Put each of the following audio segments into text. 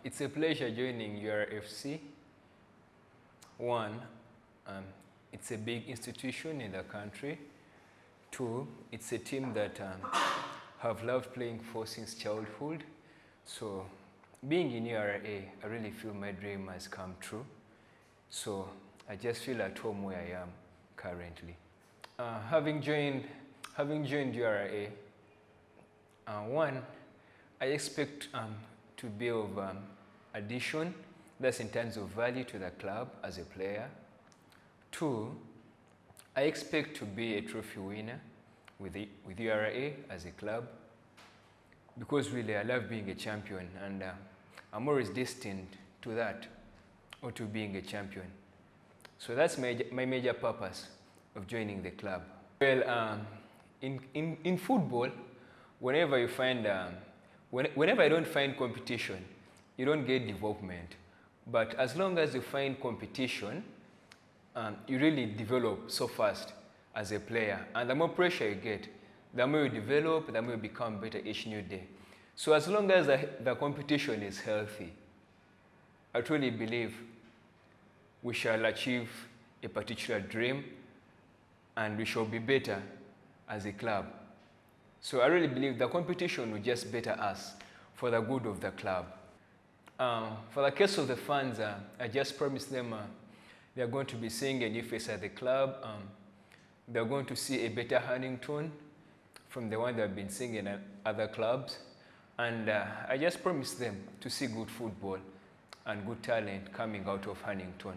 It's a pleasure joining URFC. One, it's a big institution in the country. Two, it's a team that have loved playing for since childhood. So being in URA, I really feel my dream has come true. So I just feel at home where I am currently. Having joined URA, one, I expect to be of addition, that's in terms of value to the club as a player. Two, I expect to be a trophy winner with URA as a club, because really I love being a champion, and I'm always destined to that, or to being a champion. So that's my major purpose of joining the club. Well, in football, whenever you find whenever I don't find competition, you don't get development. But as long as you find competition, you really develop so fast as a player. And the more pressure you get, the more you develop, the more you become better each new day. So as long as the competition is healthy, I truly believe we shall achieve a particular dream and we shall be better as a club. So I really believe the competition will just better us for the good of the club. For the case of the fans, I just promised them they are going to be seeing a new face at the club. They are going to see a better Hannington from the one they have been seeing in other clubs. And I just promised them to see good football and good talent coming out of Hannington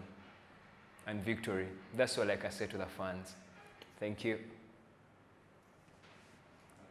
and victory. That's all I can say to the fans. Thank you.